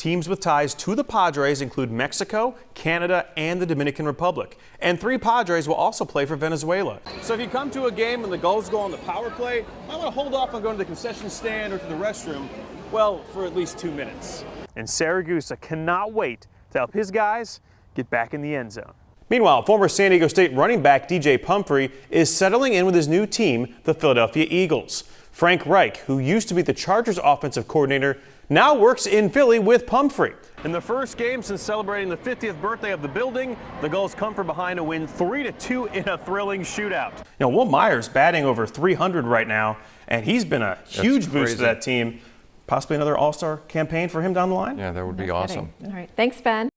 Teams with ties to the Padres include Mexico, Canada, and the Dominican Republic. And 3 Padres will also play for Venezuela. So if you come to a game and the Gulls go on the power play, you might want to hold off on going to the concession stand or to the restroom, well, for at least 2 minutes. And Saragusa cannot wait to help his guys get back in the end zone. Meanwhile, former San Diego State running back DJ Pumphrey is settling in with his new team, the Philadelphia Eagles. Frank Reich, who used to be the Chargers offensive coordinator, now works in Philly with Pumphrey. In the first game since celebrating the 50th birthday of the building, the Gulls come from behind to win 3-2 in a thrilling shootout. Will Myers batting over 300 right now, and he's been a huge boost to that team. Possibly another all-star campaign for him down the line? Yeah, that would be awesome. All right, thanks, Ben.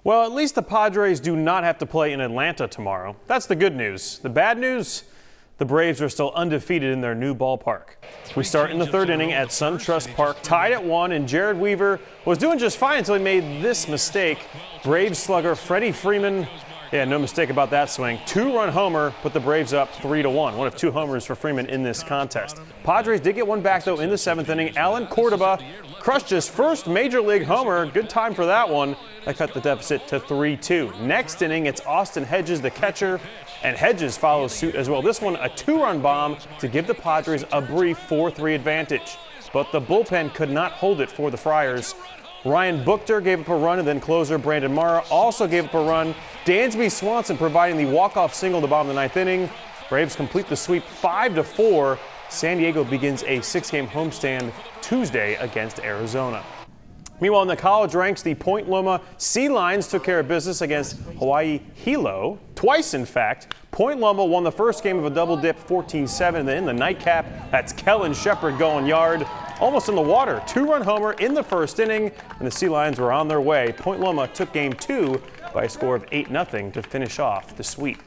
Well, at least the Padres do not have to play in Atlanta tomorrow. That's the good news. The bad news? The Braves are still undefeated in their new ballpark. We start in the 3rd inning at SunTrust Park, tied at 1, and Jared Weaver was doing just fine until he made this mistake. Braves slugger Freddie Freeman, no mistake about that swing. 2-run homer put the Braves up 3-1. One of 2 homers for Freeman in this contest. Padres did get one back, though, in the 7th inning. Alan Cordoba crushed his first major league homer. Good time for that one. That cut the deficit to 3-2. Next inning, it's Austin Hedges, the catcher, and Hedges follows suit as well. This one, a 2-run bomb to give the Padres a brief 4-3 advantage. But the bullpen could not hold it for the Friars. Ryan Buchter gave up a run, and then closer Brandon Mara also gave up a run. Dansby Swanson providing the walk-off single to bottom of the 9th inning. Braves complete the sweep 5-4. San Diego begins a 6-game homestand Tuesday against Arizona. Meanwhile, in the college ranks, the Point Loma Sea Lions took care of business against Hawaii Hilo. Twice, in fact. Point Loma won the first game of a double dip 14-7. And then in the nightcap, that's Kellen Shepard going yard. Almost in the water. 2-run homer in the first inning, and the Sea Lions were on their way. Point Loma took game 2 by a score of 8-0 to finish off the sweep.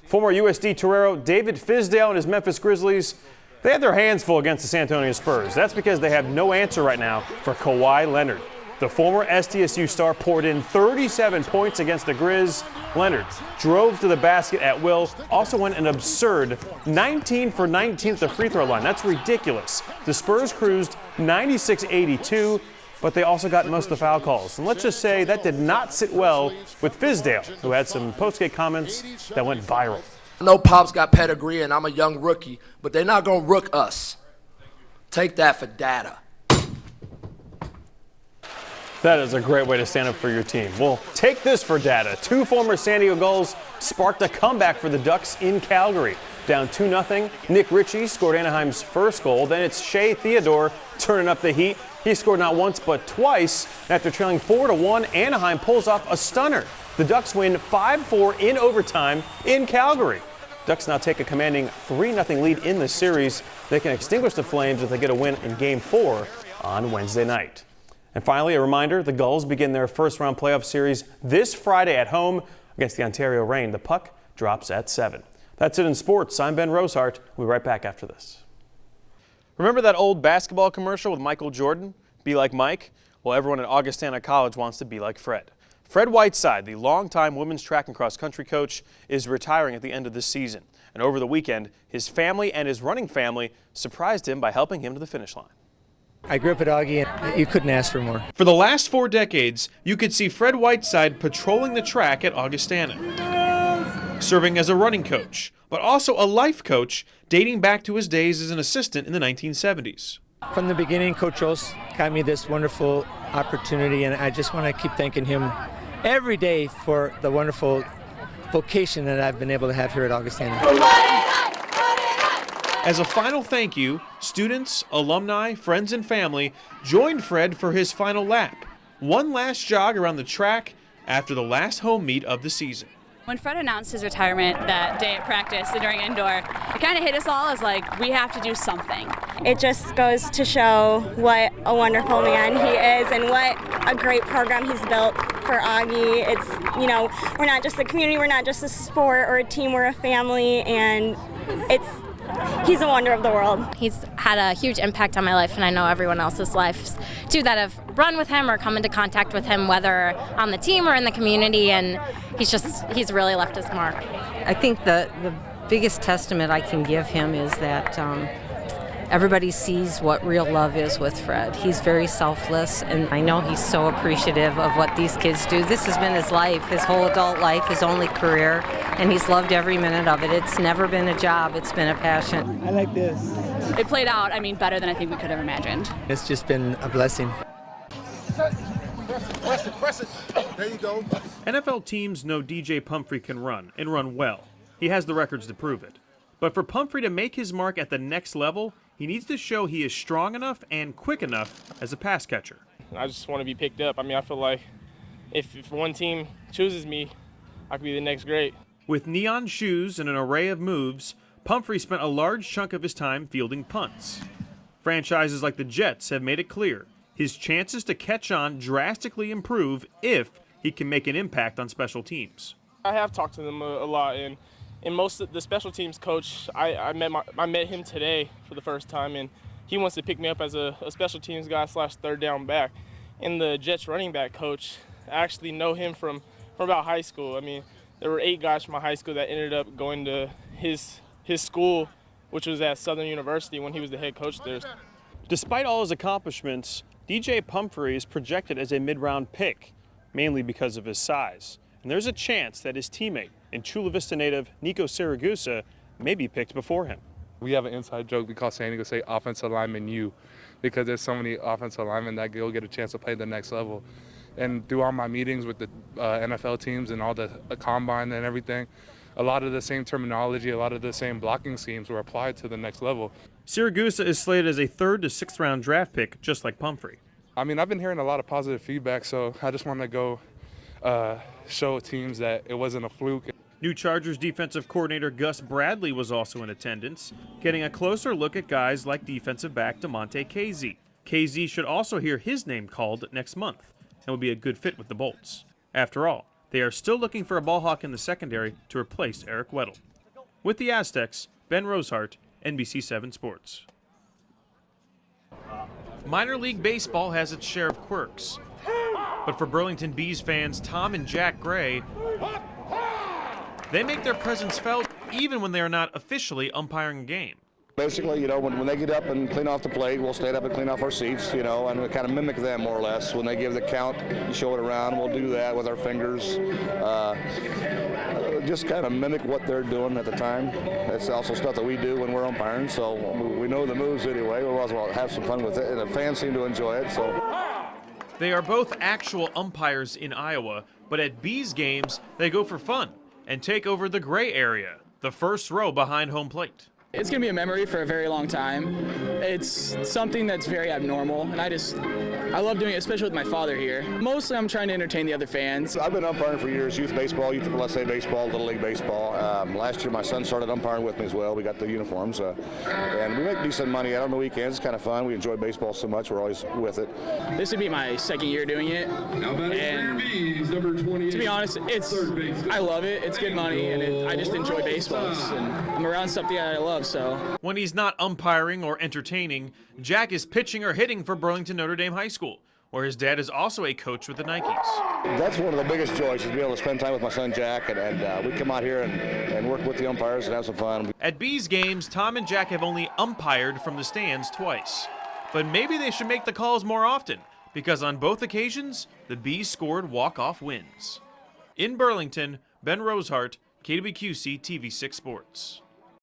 Former USD Torero David Fizdale and his Memphis Grizzlies, they had their hands full against the San Antonio Spurs. That's because they have no answer right now for Kawhi Leonard. The former SDSU star poured in 37 points against the Grizz. Leonard drove to the basket at will, also went an absurd 19 for 19 at the free throw line. That's ridiculous. The Spurs cruised 96-82, but they also got most of the foul calls. And let's just say that did not sit well with Fizdale, who had some postgame comments that went viral. I know Pop's got pedigree and I'm a young rookie, but they're not going to rook us. Take that for data. That is a great way to stand up for your team. Well, take this for data. 2 former San Diego Gulls sparked a comeback for the Ducks in Calgary. Down 2-0, Nick Ritchie scored Anaheim's first goal. Then it's Shea Theodore turning up the heat. He scored not once but twice. After trailing 4-1, Anaheim pulls off a stunner. The Ducks win 5-4 in overtime in Calgary. Ducks now take a commanding 3-0 lead in the series. They can extinguish the Flames if they get a win in Game 4 on Wednesday night. And finally, a reminder, the Gulls begin their first-round playoff series this Friday at home against the Ontario Reign. The puck drops at 7. That's it in sports. I'm Ben Rosehart. We'll be right back after this. Remember that old basketball commercial with Michael Jordan? Be like Mike? Well, everyone at Augustana College wants to be like Fred. Fred Whiteside, the longtime women's track and cross country coach, is retiring at the end of this season. And over the weekend, his family and his running family surprised him by helping him to the finish line. I grew up at Augie, and you couldn't ask for more. For the last 4 decades, you could see Fred Whiteside patrolling the track at Augustana, serving as a running coach, but also a life coach dating back to his days as an assistant in the 1970s. From the beginning, Coach Rose got me this wonderful opportunity, and I just want to keep thanking him every day for the wonderful vocation that I've been able to have here at Augustana. As a final thank you, students, alumni, friends, and family joined Fred for his final lap. One last jog around the track after the last home meet of the season. When Fred announced his retirement that day at practice during indoor, it kind of hit us all as like, we have to do something. It just goes to show what a wonderful man he is and what a great program he's built for Augie. It's, you know, we're not just a community, we're not just a sport or a team, we're a family, and he's a wonder of the world. He's had a huge impact on my life, and I know everyone else's lives too that have run with him or come into contact with him, whether on the team or in the community, and he's really left his mark. I think the biggest testament I can give him is that everybody sees what real love is with Fred. He's very selfless, and I know he's so appreciative of what these kids do. This has been his life, his whole adult life, his only career, and he's loved every minute of it. It's never been a job, it's been a passion. I like this. It played out, I mean, better than I think we could have imagined. It's just been a blessing. Press it. There you go. NFL teams know DJ Pumphrey can run, and run well. He has the records to prove it. But for Pumphrey to make his mark at the next level, he needs to show he is strong enough and quick enough as a pass catcher. I just want to be picked up. I mean, I feel like if one team chooses me, I could be the next great. With neon shoes and an array of moves, Pumphrey spent a large chunk of his time fielding punts. Franchises like the Jets have made it clear his chances to catch on drastically improve if he can make an impact on special teams. I have talked to them a lot, and most of the special teams coach, I met him today for the first time, and he wants to pick me up as a special teams guy / third down back. And the Jets running back coach, I actually know him from about high school. I mean, there were 8 guys from my high school that ended up going to his school, which was at Southern University when he was the head coach there. Despite all his accomplishments, DJ Pumphrey is projected as a mid-round pick, mainly because of his size. And there's a chance that his teammate and Chula Vista native Nico Siragusa may be picked before him. We have an inside joke we call San Diego State offensive lineman U, because there's so many offensive linemen that go get a chance to play the next level. And through all my meetings with the NFL teams and all the combine and everything, a lot of the same terminology, a lot of the same blocking schemes were applied to the next level. Siragusa is slated as a 3rd to 6th round draft pick, just like Pumphrey. I mean, I've been hearing a lot of positive feedback, so I just want to go show teams that it wasn't a fluke. New Chargers defensive coordinator Gus Bradley was also in attendance, getting a closer look at guys like defensive back DeMonte Casey. Casey should also hear his name called next month and would be a good fit with the Bolts. After all, they are still looking for a ball hawk in the secondary to replace Eric Weddle. With the Aztecs, Ben Rosehart, NBC7 Sports. Minor League Baseball has its share of quirks. But for Burlington Bees fans Tom and Jack Gray, they make their presence felt even when they are not officially umpiring a game. Basically, when they get up and clean off the plate, we'll stand up and clean off our seats, and we kind of mimic them more or less. When they give the count, show it around, we'll do that with our fingers. Just kind of mimic what they're doing at the time. It's also stuff that we do when we're umpiring, so we know the moves anyway. We might as well have some fun with it, and the fans seem to enjoy it. So they are both actual umpires in Iowa, but at Bees games, they go for fun and take over the gray area, the first row behind home plate. It's going to be a memory for a very long time. It's something that's very abnormal, and I love doing it, especially with my father here. Mostly I'm trying to entertain the other fans. I've been umpiring for years, youth baseball, youth USA baseball, Little League baseball. Last year my son started umpiring with me as well. We got the uniforms, and we make decent money out on the weekends. It's kind of fun. We enjoy baseball so much, we're always with it. This would be my 2nd year doing it, and to be honest, I love it. It's good money, and I just enjoy baseball, and I'm around something that I love. So when he's not umpiring or entertaining, Jack is pitching or hitting for Burlington Notre Dame High School, where his dad is also a coach with the Nikes. That's one of the biggest joys, is to be able to spend time with my son Jack, and we come out here and work with the umpires and have some fun. At Bees games, Tom and Jack have only umpired from the stands twice. But maybe they should make the calls more often, because on both occasions, the Bees scored walk-off wins. In Burlington, Ben Rosehart, KWQC TV6 Sports.